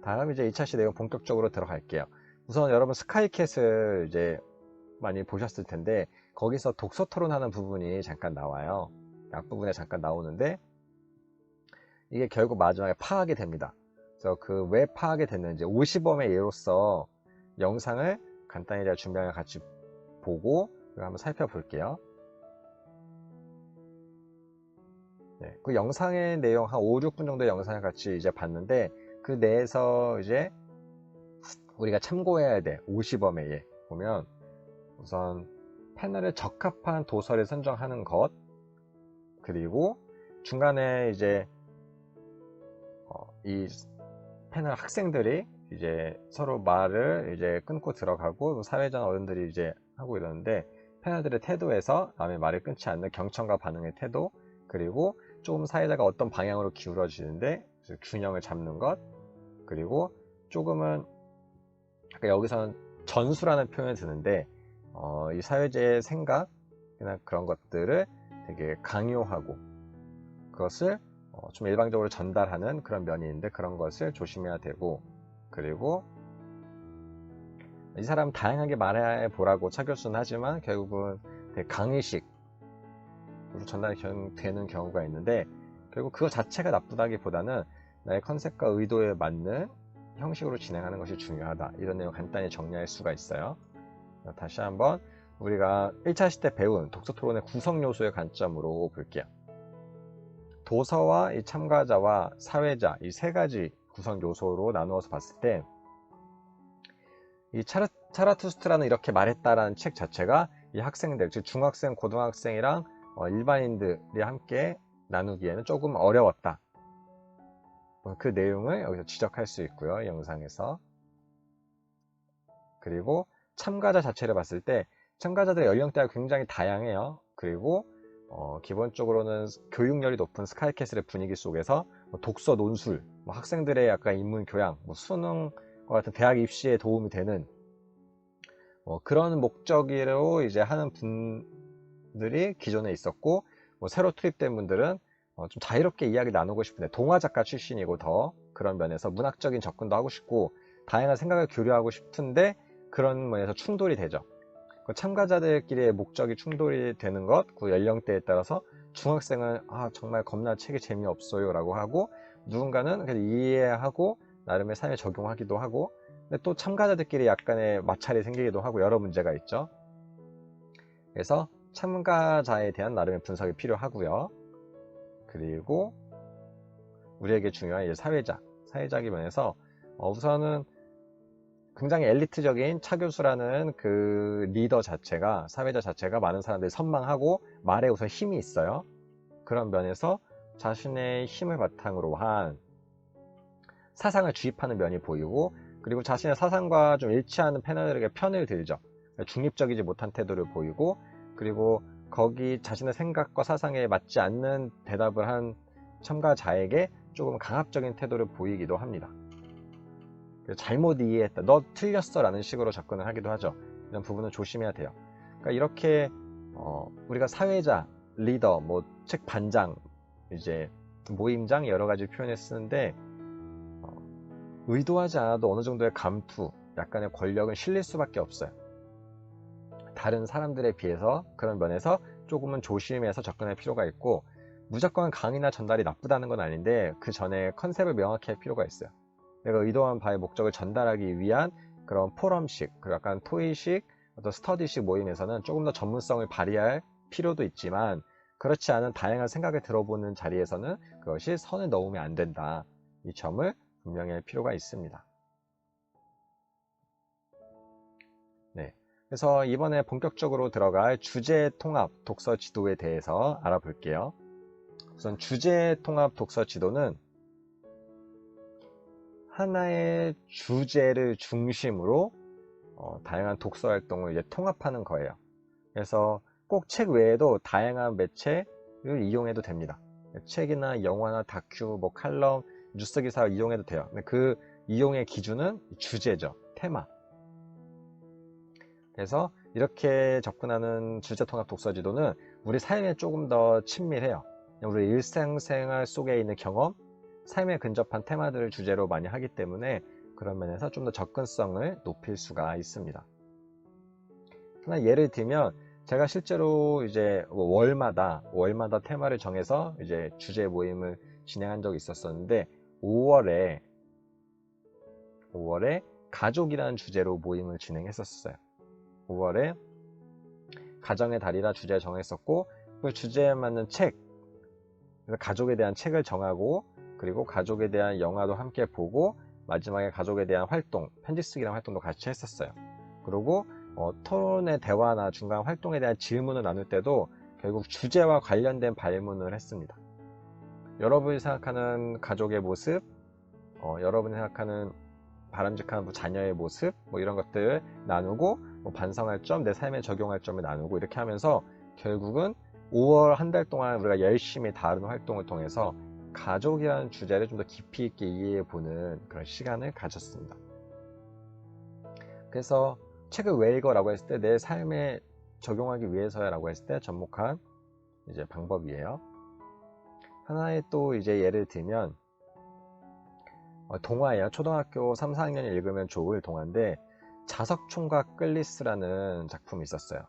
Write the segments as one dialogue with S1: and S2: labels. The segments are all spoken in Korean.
S1: 다음 이제 2차 시 내용 본격적으로 들어갈게요. 우선 여러분 스카이캣을 이제 많이 보셨을 텐데 거기서 독서 토론하는 부분이 잠깐 나와요. 앞부분에 잠깐 나오는데 이게 결국 마지막에 파악이 됩니다. 그래서 그 왜 파악이 됐는지 50엄의 예로서 영상을 간단히 제가 준비하면 같이 보고 한번 살펴볼게요. 네, 그 영상의 내용 한 5, 6분 정도의 영상을 같이 이제 봤는데 그 내에서 이제 우리가 참고해야 돼 50엄의 예 보면 우선 패널에 적합한 도서를 선정하는 것, 그리고 중간에 이제 이 패널 학생들이 이제 서로 말을 이제 끊고 들어가고 사회자 어른들이 이제 하고 이러는데 패널들의 태도에서 남의 말을 끊지 않는 경청과 반응의 태도, 그리고 조금 사회자가 어떤 방향으로 기울어지는데 균형을 잡는 것, 그리고 조금은 아까 여기서는 전수라는 표현을 드는데 이 사회자의 생각이나 그런 것들을 되게 강요하고 그것을 좀 일방적으로 전달하는 그런 면이 있는데 그런 것을 조심해야 되고, 그리고 이 사람 다양하게 말해 보라고 차 교수는 하지만 결국은 되게 강의식으로 전달이 되는 경우가 있는데 결국 그거 자체가 나쁘다기보다는 나의 컨셉과 의도에 맞는 형식으로 진행하는 것이 중요하다, 이런 내용 간단히 정리할 수가 있어요. 다시 한번 우리가 1차 시 때 배운 독서 토론의 구성 요소의 관점으로 볼게요. 도서와 이 참가자와 사회자 이 세 가지 구성 요소로 나누어서 봤을 때 이 차라투스트라는 이렇게 말했다라는 책 자체가 이 학생들, 즉 중학생, 고등학생이랑 일반인들이 함께 나누기에는 조금 어려웠다. 그 내용을 여기서 지적할 수 있고요, 영상에서. 그리고 참가자 자체를 봤을 때 참가자들의 연령대가 굉장히 다양해요. 그리고 기본적으로는 교육열이 높은 스카이캐슬의 분위기 속에서 독서 논술, 학생들의 약간 인문 교양, 수능과 같은 대학 입시에 도움이 되는 그런 목적으로 이제 하는 분들이 기존에 있었고, 새로 투입된 분들은 좀 자유롭게 이야기 나누고 싶은데 동화 작가 출신이고 더 그런 면에서 문학적인 접근도 하고 싶고 다양한 생각을 교류하고 싶은데 그런 면에서 충돌이 되죠. 참가자들끼리의 목적이 충돌이 되는 것, 그 연령대에 따라서 중학생은 정말 겁나 책이 재미없어요 라고 하고, 누군가는 그래도 이해하고 나름의 삶에 적용하기도 하고, 근데 또 참가자들끼리 약간의 마찰이 생기기도 하고 여러 문제가 있죠. 그래서 참가자에 대한 나름의 분석이 필요하고요. 그리고 우리에게 중요한 이제 사회자기 면에서 우선은 굉장히 엘리트적인 차 교수라는 그 리더 자체가, 사회자 자체가 많은 사람들이 선망하고 말에 우선 힘이 있어요. 그런 면에서 자신의 힘을 바탕으로 한 사상을 주입하는 면이 보이고, 그리고 자신의 사상과 좀 일치하는 패널에게 편을 들죠. 중립적이지 못한 태도를 보이고, 그리고 거기 자신의 생각과 사상에 맞지 않는 대답을 한 참가자에게 조금 강압적인 태도를 보이기도 합니다. 잘못 이해했다, 너 틀렸어 라는 식으로 접근을 하기도 하죠. 이런 부분은 조심해야 돼요. 그러니까 이렇게 우리가 사회자, 리더, 책 반장, 이제 모임장 여러 가지 표현을 쓰는데 의도하지 않아도 어느 정도의 감투, 약간의 권력은 실릴 수밖에 없어요. 다른 사람들에 비해서 그런 면에서 조금은 조심해서 접근할 필요가 있고, 무조건 강의나 전달이 나쁘다는 건 아닌데 그 전에 컨셉을 명확히 할 필요가 있어요. 내가 의도한 바의 목적을 전달하기 위한 그런 포럼식, 그리고 약간 토의식, 어떤 스터디식 모임에서는 조금 더 전문성을 발휘할 필요도 있지만 그렇지 않은 다양한 생각을 들어보는 자리에서는 그것이 선을 넘으면 안 된다. 이 점을 분명히 할 필요가 있습니다. 네. 그래서 이번에 본격적으로 들어갈 주제 통합 독서 지도에 대해서 알아볼게요. 우선 주제 통합 독서 지도는 하나의 주제를 중심으로 다양한 독서 활동을 이제 통합하는 거예요. 그래서 꼭 책 외에도 다양한 매체를 이용해도 됩니다. 책이나 영화나 다큐, 칼럼, 뉴스 기사를 이용해도 돼요. 근데 그 이용의 기준은 주제죠. 테마. 그래서 이렇게 접근하는 주제 통합 독서 지도는 우리 삶에 조금 더 친밀해요. 우리 일상생활 속에 있는 경험, 삶에 근접한 테마들을 주제로 많이 하기 때문에 그런 면에서 좀 더 접근성을 높일 수가 있습니다. 하나 예를 들면 제가 실제로 이제 월마다 테마를 정해서 이제 주제 모임을 진행한 적이 있었었는데 5월에 가족이라는 주제로 모임을 진행했었어요. 5월에 가정의 달이라 주제 정했었고 그 주제에 맞는 책, 그래서 가족에 대한 책을 정하고 그리고 가족에 대한 영화도 함께 보고 마지막에 가족에 대한 활동, 편지 쓰기랑 활동도 같이 했었어요. 그리고 토론의 대화나 중간 활동에 대한 질문을 나눌 때도 결국 주제와 관련된 발문을 했습니다. 여러분이 생각하는 가족의 모습, 여러분이 생각하는 바람직한 자녀의 모습, 이런 것들을 나누고 반성할 점, 내 삶에 적용할 점을 나누고 이렇게 하면서 결국은 5월 한 달 동안 우리가 열심히 다른 활동을 통해서 가족이라는 주제를 좀 더 깊이 있게 이해해 보는 그런 시간을 가졌습니다. 그래서 책을 왜 읽어라고 했을 때 내 삶에 적용하기 위해서야 라고 했을 때 접목한 이제 방법이에요. 하나의 또 이제 예를 들면 동화예요. 초등학교 3, 4학년이 읽으면 좋을 동화인데 자석총각 끌리스라는 작품이 있었어요.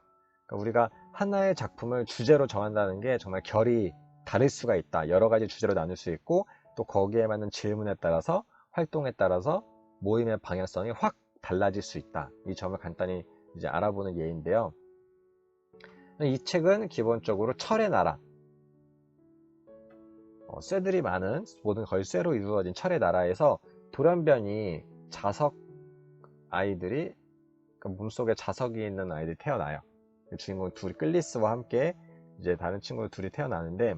S1: 그러니까 우리가 하나의 작품을 주제로 정한다는 게 정말 결이 다를 수가 있다. 여러 가지 주제로 나눌 수 있고 또 거기에 맞는 질문에 따라서 활동에 따라서 모임의 방향성이 확 달라질 수 있다. 이 점을 간단히 이제 알아보는 예인데요. 이 책은 기본적으로 철의 나라, 쇠들이 많은 모든 거의 쇠로 이루어진 철의 나라에서 돌연변이 자석 아이들이 몸속에 자석이 있는 아이들이 태어나요. 주인공 둘이 끌리스와 함께 이제 다른 친구 둘이 태어나는데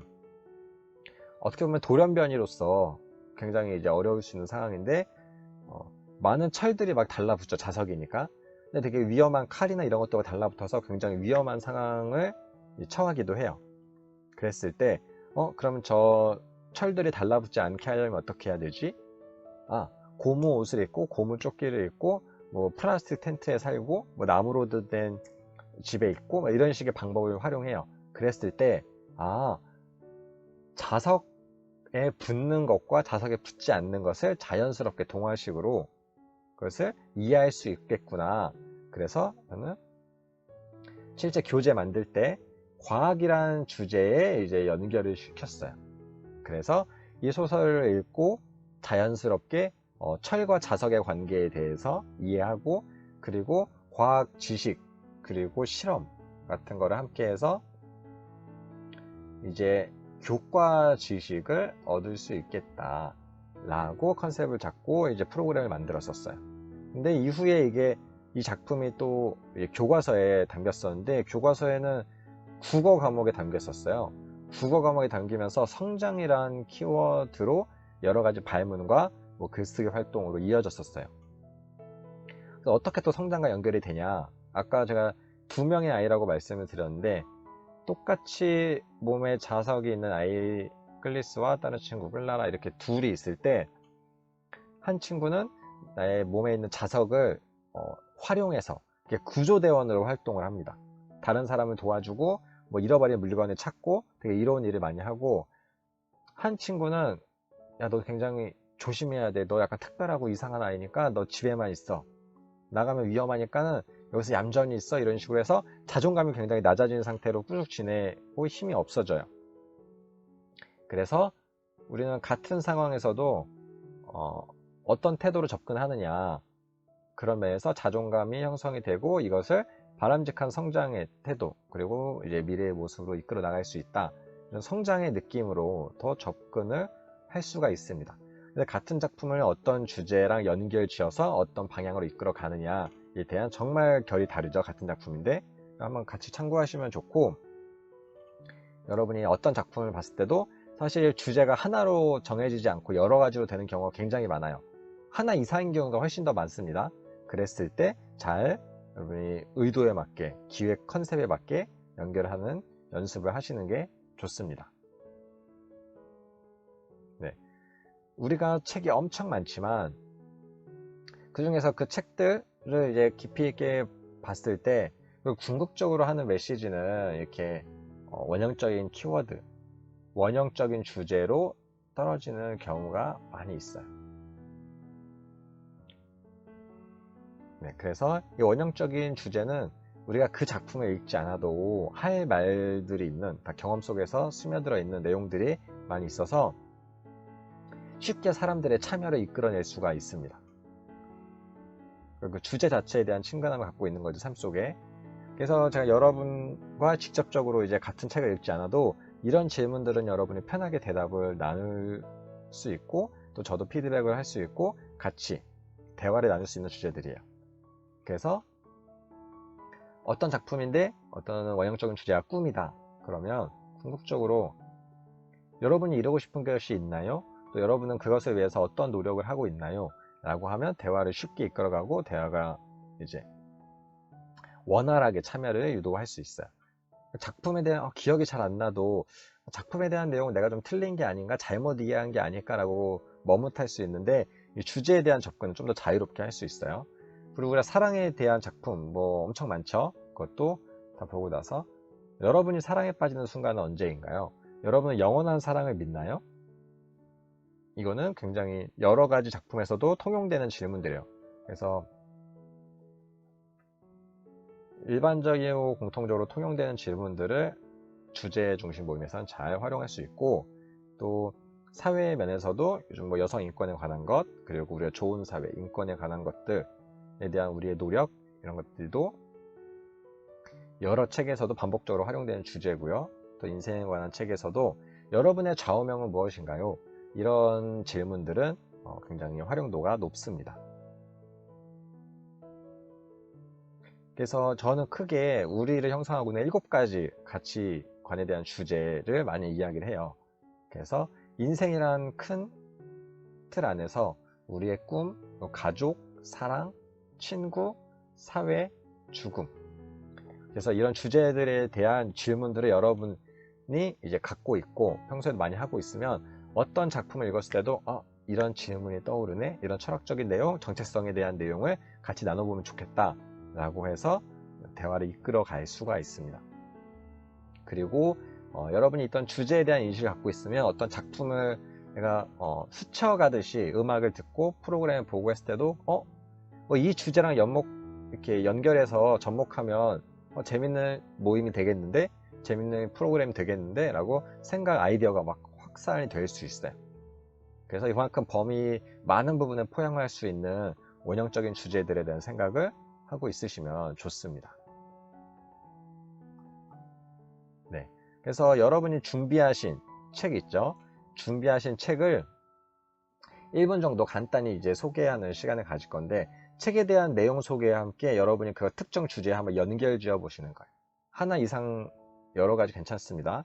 S1: 어떻게 보면 돌연변이로서 굉장히 이제 어려울 수 있는 상황인데 많은 철들이 막 달라붙죠. 자석이니까. 근데 되게 위험한 칼이나 이런 것들과 달라붙어서 굉장히 위험한 상황을 처하기도 해요. 그랬을 때 그러면 저 철들이 달라붙지 않게 하려면 어떻게 해야 되지? 고무 옷을 입고 고무 조끼를 입고 플라스틱 텐트에 살고 나무로 된 집에 있고 이런 식의 방법을 활용해요. 그랬을 때 자석에 붙는 것과 자석에 붙지 않는 것을 자연스럽게 동화식으로 그것을 이해할 수 있겠구나. 그래서 저는 실제 교재 만들 때 과학이라는 주제에 이제 연결을 시켰어요. 그래서 이 소설을 읽고 자연스럽게 철과 자석의 관계에 대해서 이해하고 그리고 과학 지식 그리고 실험 같은 거를 함께 해서 이제 교과 지식을 얻을 수 있겠다 라고 컨셉을 잡고 이제 프로그램을 만들었었어요. 근데 이후에 이 작품이 또 교과서에 담겼었는데 교과서에는 국어 과목에 담겼었어요. 국어 과목에 담기면서 성장이란 키워드로 여러 가지 발문과 글쓰기 활동으로 이어졌었어요. 그래서 어떻게 또 성장과 연결이 되냐? 아까 제가 2명의 아이라고 말씀을 드렸는데 똑같이 몸에 자석이 있는 아이 클리스와 다른 친구 클라라 이렇게 둘이 있을 때 한 친구는 나의 몸에 있는 자석을 활용해서 구조대원으로 활동을 합니다. 다른 사람을 도와주고 잃어버린 물건을 찾고 되게 이로운 일을 많이 하고 한 친구는 야, 너 굉장히 조심해야 돼. 너 약간 특별하고 이상한 아이니까 너 집에만 있어. 나가면 위험하니까는 여기서 얌전히 있어. 이런 식으로 해서 자존감이 굉장히 낮아진 상태로 쭉 지내고 힘이 없어져요. 그래서 우리는 같은 상황에서도 어떤 태도로 접근하느냐 그런 면에서 자존감이 형성이 되고 이것을 바람직한 성장의 태도 그리고 이제 미래의 모습으로 이끌어 나갈 수 있다. 이런 성장의 느낌으로 더 접근을 할 수가 있습니다. 근데 같은 작품을 어떤 주제랑 연결 지어서 어떤 방향으로 이끌어 가느냐에 대한 정말 결이 다르죠. 같은 작품인데 한번 같이 참고하시면 좋고 여러분이 어떤 작품을 봤을 때도 사실 주제가 하나로 정해지지 않고 여러 가지로 되는 경우가 굉장히 많아요. 하나 이상인 경우가 훨씬 더 많습니다. 그랬을 때 잘 여러분이 의도에 맞게 기획 컨셉에 맞게 연결하는 연습을 하시는 게 좋습니다. 네. 우리가 책이 엄청 많지만 그 중에서 그 책들을 이제 깊이 있게 봤을 때 궁극적으로 하는 메시지는 이렇게 원형적인 키워드, 원형적인 주제로 떨어지는 경우가 많이 있어요. 네, 그래서 이 원형적인 주제는 우리가 그 작품을 읽지 않아도 할 말들이 있는, 다 경험 속에서 스며들어 있는 내용들이 많이 있어서 쉽게 사람들의 참여를 이끌어낼 수가 있습니다. 그 주제 자체에 대한 친근함을 갖고 있는 거죠, 삶 속에. 그래서 제가 여러분과 직접적으로 이제 같은 책을 읽지 않아도 이런 질문들은 여러분이 편하게 대답을 나눌 수 있고, 또 저도 피드백을 할 수 있고 같이 대화를 나눌 수 있는 주제들이에요. 그래서 어떤 작품인데 어떤 원형적인 주제가 꿈이다, 그러면 궁극적으로 여러분이 이루고 싶은 것이 있나요? 또 여러분은 그것을 위해서 어떤 노력을 하고 있나요? 라고 하면 대화를 쉽게 이끌어가고 대화가 이제 원활하게 참여를 유도할 수 있어요. 작품에 대한 기억이 잘 안 나도 작품에 대한 내용은 내가 좀 틀린 게 아닌가, 잘못 이해한 게 아닐까라고 머뭇할 수 있는데, 이 주제에 대한 접근은 좀 더 자유롭게 할 수 있어요. 그리고 우리가 사랑에 대한 작품 뭐 엄청 많죠. 그것도 다 보고 나서 여러분이 사랑에 빠지는 순간은 언제인가요? 여러분은 영원한 사랑을 믿나요? 이거는 굉장히 여러 가지 작품에서도 통용되는 질문들이에요. 그래서 일반적이고 공통적으로 통용되는 질문들을 주제 중심 모임에서는 잘 활용할 수 있고, 또 사회 면에서도 요즘 뭐 여성 인권에 관한 것, 그리고 우리가 좋은 사회, 인권에 관한 것들에 대한 우리의 노력, 이런 것들도 여러 책에서도 반복적으로 활용되는 주제고요. 또 인생에 관한 책에서도 여러분의 좌우명은 무엇인가요? 이런 질문들은 굉장히 활용도가 높습니다. 그래서 저는 크게 우리를 형성하고 있는 7가지 가치관에 대한 주제를 많이 이야기를 해요. 그래서 인생이란 큰 틀 안에서 우리의 꿈, 가족, 사랑, 친구, 사회, 죽음, 그래서 이런 주제들에 대한 질문들을 여러분이 이제 갖고 있고 평소에 많이 하고 있으면 어떤 작품을 읽었을 때도 이런 질문이 떠오르네, 이런 철학적인 내용, 정체성에 대한 내용을 같이 나눠보면 좋겠다 라고 해서 대화를 이끌어 갈 수가 있습니다. 그리고 여러분이 있던 주제에 대한 인식을 갖고 있으면 어떤 작품을 내가 스쳐가듯이 음악을 듣고 프로그램을 보고 했을 때도 이 주제랑 이렇게 연결해서 접목하면 재밌는 모임이 되겠는데, 재밌는 프로그램이 되겠는데 라고 아이디어가 막 확산이 될 수 있어요. 그래서 이만큼 범위 많은 부분을 포용할 수 있는 원형적인 주제들에 대한 생각을 하고 있으시면 좋습니다. 네, 그래서 여러분이 준비하신 책 있죠? 준비하신 책을 1분 정도 간단히 이제 소개하는 시간을 가질 건데, 책에 대한 내용 소개와 함께 여러분이 그 특정 주제에 한번 연결 지어 보시는 거예요. 하나 이상 여러 가지 괜찮습니다.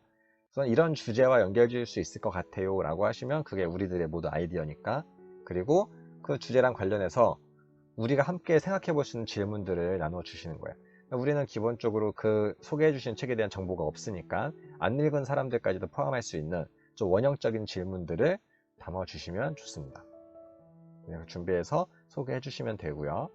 S1: 그래서 이런 주제와 연결 지을 수 있을 것 같아요 라고 하시면 그게 우리들의 모두 아이디어니까. 그리고 그 주제랑 관련해서 우리가 함께 생각해 볼 수 있는 질문들을 나눠 주시는 거예요. 우리는 기본적으로 그 소개해 주신 책에 대한 정보가 없으니까 안 읽은 사람들까지도 포함할 수 있는 좀 원형적인 질문들을 담아 주시면 좋습니다. 준비해서 소개해 주시면 되고요.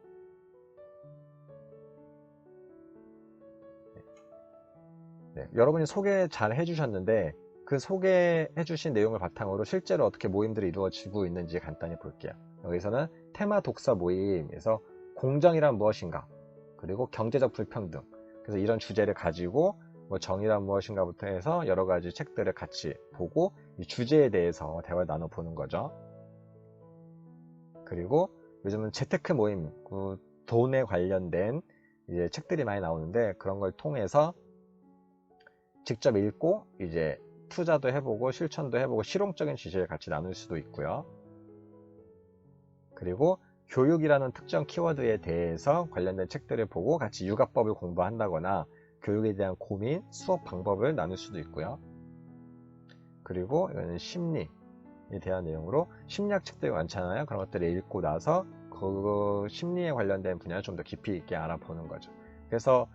S1: 네, 여러분이 소개 잘 해주셨는데 그 소개해 주신 내용을 바탕으로 실제로 어떻게 모임들이 이루어지고 있는지 간단히 볼게요. 여기서는 테마 독서 모임에서 공정이란 무엇인가, 그리고 경제적 불평등, 그래서 이런 주제를 가지고 뭐 정의란 무엇인가부터 해서 여러 가지 책들을 같이 보고 이 주제에 대해서 대화를 나눠보는 거죠. 그리고 요즘은 재테크 모임, 돈에 관련된 이제 책들이 많이 나오는데 그런 걸 통해서 직접 읽고 이제 투자도 해보고 실천도 해보고 실용적인 지식을 같이 나눌 수도 있고요. 그리고 교육이라는 특정 키워드에 대해서 관련된 책들을 보고 같이 육아법을 공부한다거나 교육에 대한 고민, 수업 방법을 나눌 수도 있고요. 그리고 이거는 심리에 대한 내용으로 심리학 책들이 많잖아요. 그런 것들을 읽고 나서 그 심리에 관련된 분야를 좀 더 깊이 있게 알아보는 거죠. 그래서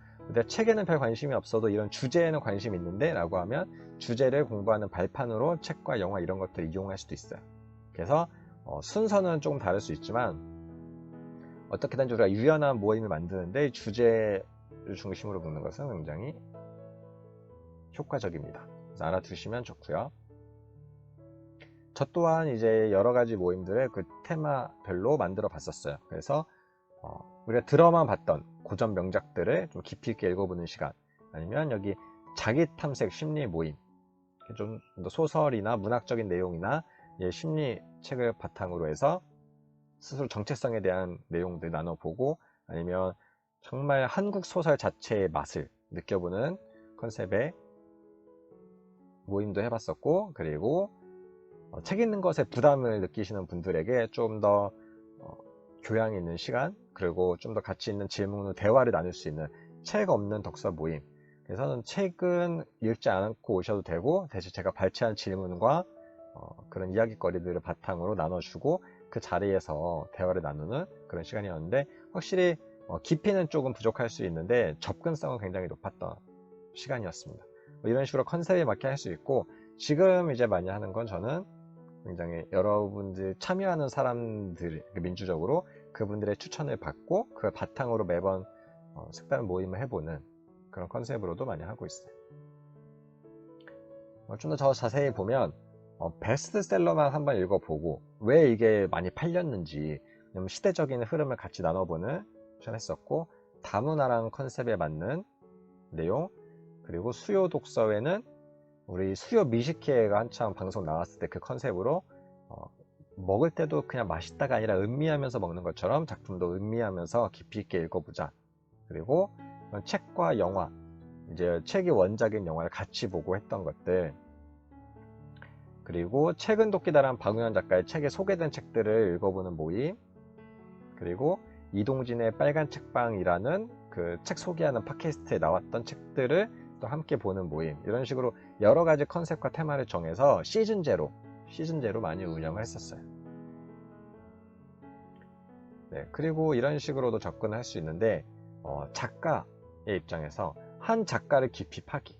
S1: 책에는 별 관심이 없어도 이런 주제에는 관심이 있는데 라고 하면 주제를 공부하는 발판으로 책과 영화 이런 것들을 이용할 수도 있어요. 그래서 순서는 조금 다를 수 있지만 어떻게든 우리가 유연한 모임을 만드는데 주제를 중심으로 묶는 것은 굉장히 효과적입니다. 그래서 알아두시면 좋고요. 저 또한 이제 여러 가지 모임들을 그 테마별로 만들어 봤었어요. 그래서 우리가 들어만 봤던 고전 명작들을 좀 깊이 있게 읽어보는 시간, 아니면 여기 자기 탐색 심리 모임, 좀 더 소설이나 문학적인 내용이나 심리 책을 바탕으로 해서 스스로 정체성에 대한 내용들 나눠보고, 아니면 정말 한국 소설 자체의 맛을 느껴보는 컨셉의 모임도 해봤었고, 그리고 책 읽는 것에 부담을 느끼시는 분들에게 좀 더 교양 있는 시간, 그리고 좀 더 가치 있는 질문으로 대화를 나눌 수 있는 책 없는 독서 모임. 그래서 책은 읽지 않고 오셔도 되고, 대신 제가 발췌한 질문과 그런 이야기거리들을 바탕으로 나눠주고 그 자리에서 대화를 나누는 그런 시간이었는데, 확실히 깊이는 조금 부족할 수 있는데 접근성은 굉장히 높았던 시간이었습니다. 이런 식으로 컨셉에 맞게 할 수 있고, 지금 이제 많이 하는 건 저는 굉장히 여러분들 참여하는 사람들, 민주적으로 그분들의 추천을 받고 그걸 바탕으로 매번 색다른 모임을 해보는 그런 컨셉으로도 많이 하고 있어요. 좀 더 자세히 보면 베스트셀러만 한번 읽어보고 왜 이게 많이 팔렸는지, 시대적인 흐름을 같이 나눠보는 시간 했었고, 다문화랑 컨셉에 맞는 내용, 그리고 수요 독서회는 우리 수요 미식회가 한창 방송 나왔을 때 그 컨셉으로 먹을 때도 그냥 맛있다가 아니라 음미하면서 먹는 것처럼 작품도 음미하면서 깊이 있게 읽어보자. 그리고 책과 영화, 이제 책이 원작인 영화를 같이 보고 했던 것들, 그리고 책은 돕기다란 박우현 작가의 책에 소개된 책들을 읽어보는 모임, 그리고 이동진의 빨간 책방이라는 그 책 소개하는 팟캐스트에 나왔던 책들을 또 함께 보는 모임, 이런 식으로 여러 가지 컨셉과 테마를 정해서 시즌제로 많이 운영을 했었어요. 네, 그리고 이런 식으로도 접근할 수 있는데, 작가의 입장에서 한 작가를 깊이 파기,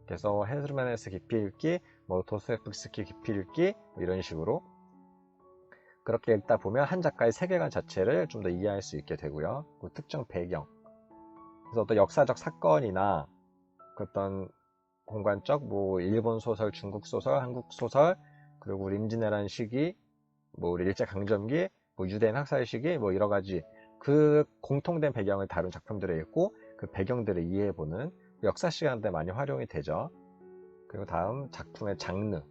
S1: 그래서 헤르만 헤세 깊이 읽기, 도스토옙스키 깊이 읽기, 이런 식으로 그렇게 읽다 보면 한 작가의 세계관 자체를 좀 더 이해할 수 있게 되고요. 그 특정 배경, 그래서 어떤 역사적 사건이나 그 어떤 공간적, 일본 소설, 중국 소설, 한국 소설, 그리고 우리 임진왜란 시기, 우리 일제강점기, 유대인 학살 시기, 여러 가지 그 공통된 배경을 다룬 작품들을 읽고 그 배경들을 이해해보는 역사 시간대 많이 활용이 되죠. 그리고 다음 작품의 장르.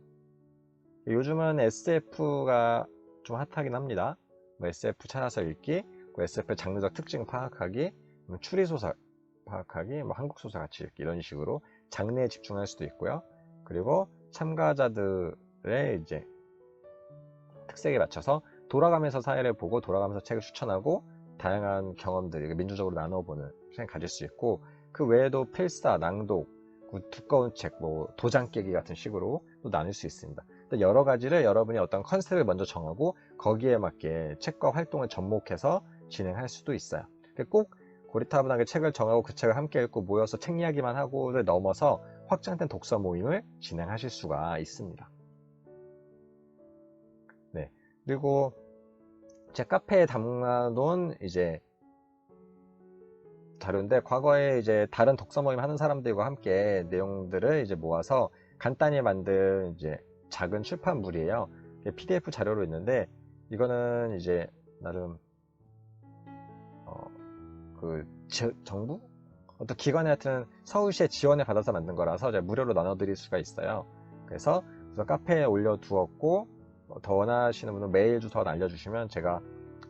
S1: 요즘은 SF가 좀 핫하긴 합니다. SF 찾아서 읽기, SF 장르적 특징 파악하기, 추리소설 파악하기, 한국 소설 같이 읽기, 이런 식으로 장르에 집중할 수도 있고요. 그리고 참가자들의 이제 특색에 맞춰서 돌아가면서 사회를 보고 돌아가면서 책을 추천하고 다양한 경험들 민주적으로 나눠보는 시간을 가질 수 있고, 그 외에도 필사, 낭독, 두꺼운 책, 도장 깨기 같은 식으로 또 나눌 수 있습니다. 여러 가지를 여러분이 어떤 컨셉을 먼저 정하고 거기에 맞게 책과 활동을 접목해서 진행할 수도 있어요. 꼭 고리타분하게 책을 정하고 그 책을 함께 읽고 모여서 책 이야기만 하고를 넘어서 확장된 독서 모임을 진행하실 수가 있습니다. 네, 그리고 제 카페에 담아놓은 이제 자료인데, 과거에 이제 다른 독서 모임 하는 사람들과 함께 내용들을 이제 모아서 간단히 만든 이제 작은 출판물이에요. PDF 자료로 있는데, 이거는 이제 나름 정부? 어떤 기관에 하여튼 서울시의 지원을 받아서 만든 거라서 제가 무료로 나눠드릴 수가 있어요. 그래서 카페에 올려두었고, 더 원하시는 분은 메일 주소를 알려주시면 제가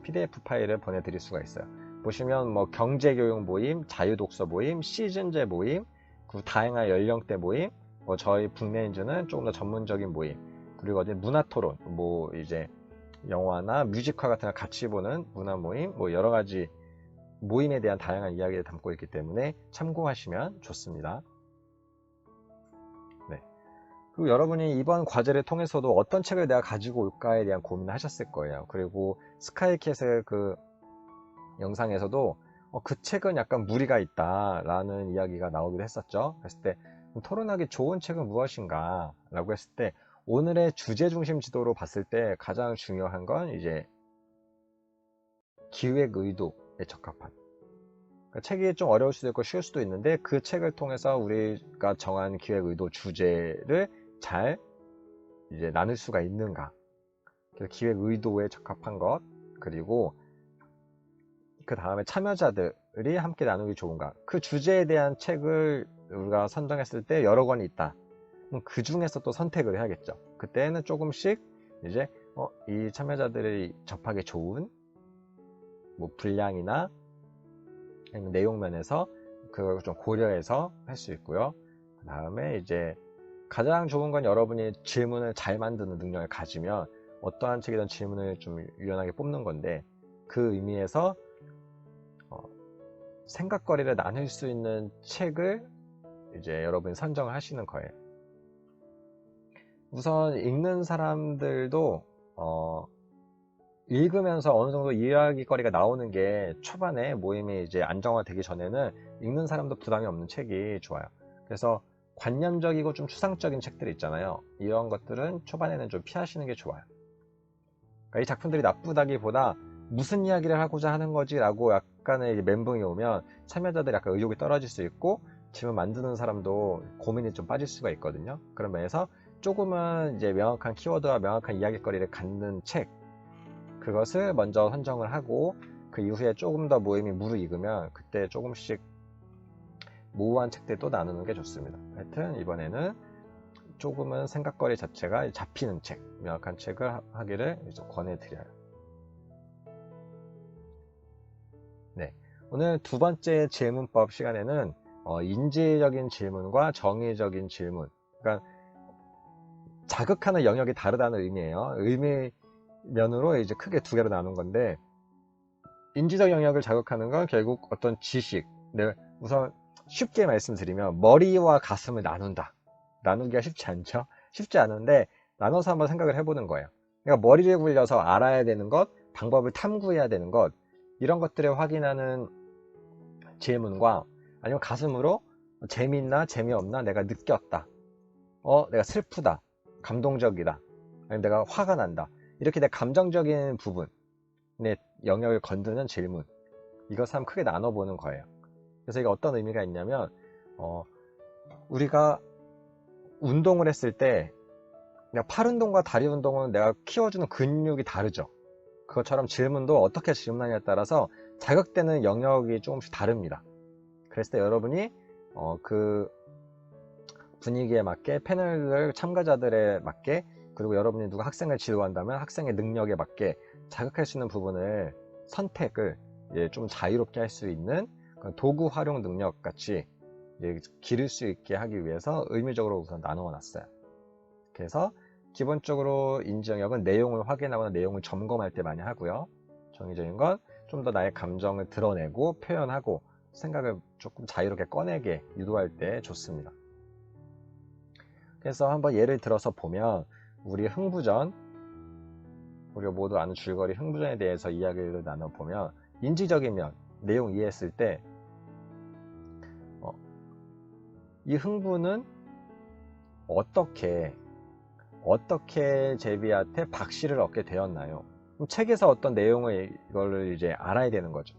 S1: PDF 파일을 보내드릴 수가 있어요. 보시면 경제교육 모임, 자유독서 모임, 시즌제 모임, 그 다양한 연령대 모임, 저희 북레인즈는 조금 더 전문적인 모임, 그리고 어디 문화토론, 이제 영화나 뮤지컬 같은 걸 같이 보는 문화 모임, 여러 가지 모임에 대한 다양한 이야기를 담고 있기 때문에 참고하시면 좋습니다. 네. 그리고 여러분이 이번 과제를 통해서도 어떤 책을 내가 가지고 올까에 대한 고민을 하셨을 거예요. 그리고 스카이캣의 그 영상에서도 그 책은 약간 무리가 있다 라는 이야기가 나오기도 했었죠. 그랬을 때 토론하기 좋은 책은 무엇인가 라고 했을 때, 오늘의 주제 중심 지도로 봤을 때 가장 중요한 건 이제 기획 의도에 적합한, 그러니까 책이 좀 어려울 수도 있고 쉬울 수도 있는데 그 책을 통해서 우리가 정한 기획 의도 주제를 잘 이제 나눌 수가 있는가. 그래서 기획 의도에 적합한 것, 그리고 그 다음에 참여자들이 함께 나누기 좋은가. 그 주제에 대한 책을 우리가 선정했을 때 여러 권이 있다. 그럼 그 중에서 또 선택을 해야겠죠. 그때는 조금씩 이제 이 참여자들이 접하기 좋은 뭐 분량이나 아니면 내용 면에서 그걸 좀 고려해서 할 수 있고요. 그 다음에 이제 가장 좋은 건 여러분이 질문을 잘 만드는 능력을 가지면 어떠한 책이든 질문을 좀 유연하게 뽑는 건데, 그 의미에서 생각거리를 나눌 수 있는 책을 이제 여러분이 선정을 하시는 거예요. 우선 읽는 사람들도 읽으면서 어느 정도 이야기거리가 나오는 게 초반에 모임이 이제 안정화되기 전에는 읽는 사람도 부담이 없는 책이 좋아요. 그래서 관념적이고 좀 추상적인 책들 있잖아요. 이런 것들은 초반에는 좀 피하시는 게 좋아요. 그러니까 이 작품들이 나쁘다기보다 무슨 이야기를 하고자 하는 거지 라고 약간의 멘붕이 오면 참여자들이 약간 의욕이 떨어질 수 있고, 질문 만드는 사람도 고민이 좀 빠질 수가 있거든요. 그런 면에서 조금은 이제 명확한 키워드와 명확한 이야기거리를 갖는 책, 그것을 먼저 선정을 하고 그 이후에 조금 더 모임이 무르익으면 그때 조금씩 모호한 책들 또 나누는 게 좋습니다. 하여튼 이번에는 조금은 생각거리 자체가 잡히는 책, 명확한 책을 하기를 권해드려요. 네, 오늘 두 번째 질문법 시간에는 인지적인 질문과 정의적인 질문, 그러니까 자극하는 영역이 다르다는 의미예요. 의미 면으로 이제 크게 두 개로 나눈 건데, 인지적 영역을 자극하는 건 결국 어떤 지식, 네, 우선 쉽게 말씀드리면 머리와 가슴을 나눈다. 나누기가 쉽지 않죠? 쉽지 않은데 나눠서 한번 생각을 해보는 거예요. 그러니까 머리를 굴려서 알아야 되는 것, 방법을 탐구해야 되는 것, 이런 것들을 확인하는 질문과, 아니면 가슴으로 재미있나 재미없나 내가 느꼈다, 내가 슬프다, 감동적이다, 아니면 내가 화가 난다, 이렇게 내 감정적인 부분의 영역을 건드는 질문, 이것을 한번 크게 나눠보는 거예요. 그래서 이게 어떤 의미가 있냐면 우리가 운동을 했을 때 그냥 팔 운동과 다리 운동은 내가 키워주는 근육이 다르죠. 그것처럼 질문도 어떻게 질문하냐에 따라서 자극되는 영역이 조금씩 다릅니다. 그랬을 때 여러분이 그 분위기에 맞게, 패널 참가자들에 맞게, 그리고 여러분이 누가 학생을 지도한다면 학생의 능력에 맞게 자극할 수 있는 부분을 선택을 좀 자유롭게 할 수 있는 도구 활용 능력 같이 기를 수 있게 하기 위해서 의미적으로 우선 나누어 놨어요. 그래서 기본적으로 인지 영역은 내용을 확인하거나 내용을 점검할 때 많이 하고요. 정의적인 건 좀 더 나의 감정을 드러내고 표현하고 생각을 조금 자유롭게 꺼내게 유도할 때 좋습니다. 그래서 한번 예를 들어서 보면, 우리 흥부전, 우리가 모두 아는 줄거리 흥부전에 대해서 이야기를 나눠보면, 인지적인 면, 내용 이해했을 때 이 흥부는 어떻게 제비한테 박씨를 얻게 되었나요? 그럼 책에서 어떤 내용을 이거를 이제 알아야 되는 거죠.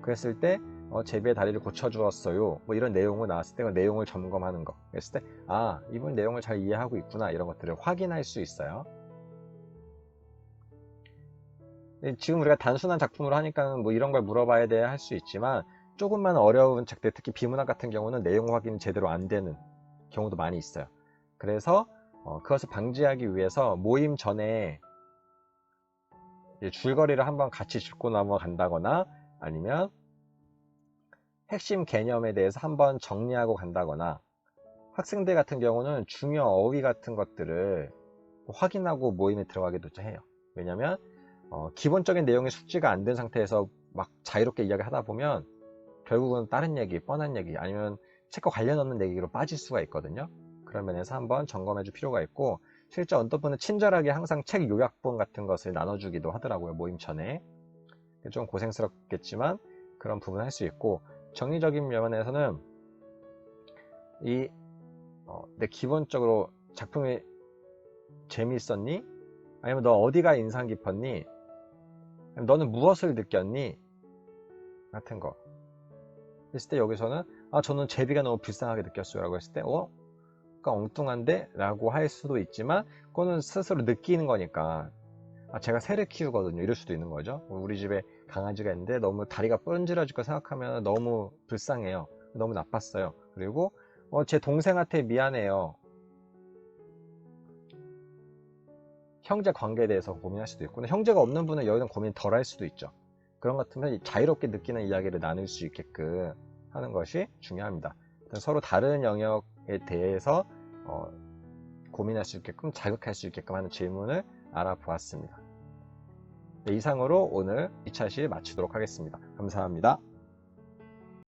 S1: 그랬을 때 제비의 다리를 고쳐주었어요, 뭐 이런 내용을 나왔을 때 그 내용을 점검하는 거, 그랬을 때 이분 내용을 잘 이해하고 있구나, 이런 것들을 확인할 수 있어요. 지금 우리가 단순한 작품으로 하니까 뭐 이런 걸 물어봐야 돼 할 수 있지만, 조금만 어려운 책들, 특히 비문학 같은 경우는 내용 확인이 제대로 안 되는 경우도 많이 있어요. 그래서 그것을 방지하기 위해서 모임 전에 줄거리를 한번 같이 짚고 넘어간다거나, 아니면 핵심 개념에 대해서 한번 정리하고 간다거나, 학생들 같은 경우는 중요 어휘 같은 것들을 확인하고 모임에 들어가기도 해요. 왜냐면 기본적인 내용이 숙지가 안 된 상태에서 막 자유롭게 이야기하다 보면 결국은 다른 얘기, 뻔한 얘기, 아니면 책과 관련 없는 얘기로 빠질 수가 있거든요. 그런 면에서 한번 점검해 줄 필요가 있고, 실제 어떤 분은 친절하게 항상 책 요약본 같은 것을 나눠주기도 하더라고요, 모임 전에. 좀 고생스럽겠지만 그런 부분 할 수 있고, 정의적인 면에서는 내 기본적으로 작품이 재미있었니? 아니면 너 어디가 인상 깊었니? 아니면 너는 무엇을 느꼈니? 같은 거. 했을 때 여기서는 저는 제비가 너무 불쌍하게 느꼈어요 라고 했을 때 엉뚱한데? 라고 할 수도 있지만 그거는 스스로 느끼는 거니까 제가 새를 키우거든요 이럴 수도 있는 거죠. 우리 집에 강아지가 있는데 너무 다리가 뻔질어질 거 생각하면 너무 불쌍해요. 너무 나빴어요. 그리고 제 동생한테 미안해요. 형제 관계에 대해서 고민할 수도 있고 형제가 없는 분은 여기는 고민 덜 할 수도 있죠. 그런 것 같으면 자유롭게 느끼는 이야기를 나눌 수 있게끔 하는 것이 중요합니다. 서로 다른 영역에 대해서 고민할 수 있게끔 자극할 수 있게끔 하는 질문을 알아보았습니다. 네, 이상으로 오늘 2차 시 마치도록 하겠습니다. 감사합니다.